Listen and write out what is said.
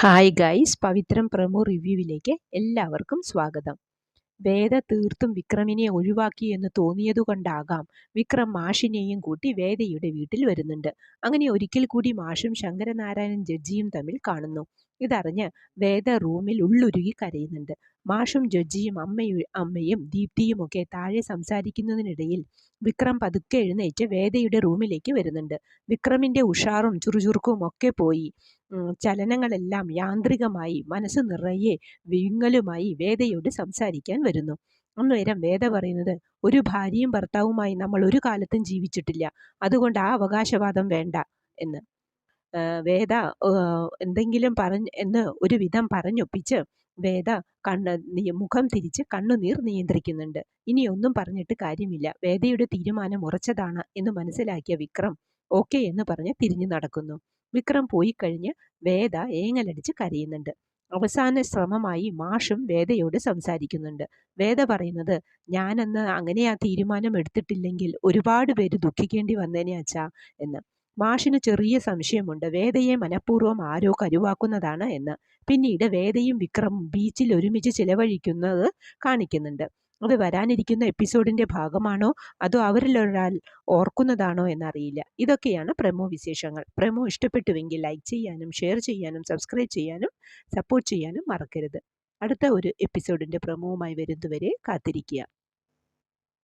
Hi guys, പവിത്രം promo റിവ്യൂവിലേക്ക് എല്ലാവർക്കും സ്വാഗതം. വേദ തീർത്തും വിക്രമിനെ ഒഴിവാക്കിയെന്ന് തോന്നിയതുകൊണ്ടാകാം വിക്രം മാഷിനെയും കൂട്ടി വേദയുടെ വീട്ടിൽ വരുന്നുണ്ട്. അങ്ങനെ ഒരിക്കൽ കൂടി മാഷും ശങ്കരനാരായണൻ ജഡ്ജിയും തമ്മിൽ കാണുന്നു. ഇതറിഞ്ഞ് വേദ റൂമിൽ ഉള്ളുരുകി കരയുന്നുണ്ട്. മാഷും ജഡ്ജിയും അമ്മയും ദീപ്തിയുമൊക്കെ താഴെ സംസാരിക്കുന്നതിനിടയിൽ വിക്രം പതുക്കെ എഴുന്നേറ്റ് വേദയുടെ റൂമിലേക്ക് വരുന്നുണ്ട്. വിക്രമിൻ്റെ ഉഷാറും ചുറുചുറുക്കും ഒക്കെ പോയി. ചലനങ്ങളെല്ലാം യാന്ത്രികമായി, മനസ്സ് നിറയെ വിങ്ങലുമായി വേദയോട് സംസാരിക്കാൻ വരുന്നു. അന്നേരം വേദ പറയുന്നത്, ഒരു ഭാര്യയും ഭർത്താവുമായി നമ്മൾ ഒരു കാലത്തും ജീവിച്ചിട്ടില്ല, അതുകൊണ്ട് ആ അവകാശവാദം വേണ്ട എന്ന്. വേദ എന്തെങ്കിലും എന്ന് ഒരു വിധം പറഞ്ഞൊപ്പിച്ച് വേദ മുഖം തിരിച്ച് കണ്ണുനീർ നിയന്ത്രിക്കുന്നുണ്ട്. ഇനി ഒന്നും പറഞ്ഞിട്ട് കാര്യമില്ല, വേദയുടെ തീരുമാനം ഉറച്ചതാണ് എന്ന് മനസ്സിലാക്കിയ വിക്രം ഓക്കെ എന്ന് പറഞ്ഞ് തിരിഞ്ഞു നടക്കുന്നു. വിക്രം പോയി കഴിഞ്ഞ് വേദ ഏങ്ങലടിച്ച് കരയുന്നുണ്ട്. അവസാന ശ്രമമായി മാഷും വേദയോട് സംസാരിക്കുന്നുണ്ട്. വേദ പറയുന്നത്, ഞാനന്ന് അങ്ങനെ ആ തീരുമാനം എടുത്തിട്ടില്ലെങ്കിൽ ഒരുപാട് പേര് ദുഃഖിക്കേണ്ടി വന്നേനെ അച്ഛാ എന്ന്. മാഷിന് ചെറിയ സംശയമുണ്ട്, വേദയെ മനഃപൂർവ്വം ആരോ കരുവാക്കുന്നതാണ് എന്ന്. പിന്നീട് വേദയും വിക്രമും ബീച്ചിൽ ഒരുമിച്ച് ചിലവഴിക്കുന്നത് കാണിക്കുന്നുണ്ട്. അത് വരാനിരിക്കുന്ന എപ്പിസോഡിൻ്റെ ഭാഗമാണോ അതോ അവരിലൊരാൾ ഓർക്കുന്നതാണോ എന്നറിയില്ല. ഇതൊക്കെയാണ് പ്രമോ വിശേഷങ്ങൾ. പ്രമോ ഇഷ്ടപ്പെട്ടുവെങ്കിൽ ലൈക്ക് ചെയ്യാനും ഷെയർ ചെയ്യാനും സബ്സ്ക്രൈബ് ചെയ്യാനും സപ്പോർട്ട് ചെയ്യാനും മറക്കരുത്. അടുത്ത ഒരു എപ്പിസോഡിൻ്റെ പ്രമോവുമായി വരുന്നതുവരെ കാത്തിരിക്കുക.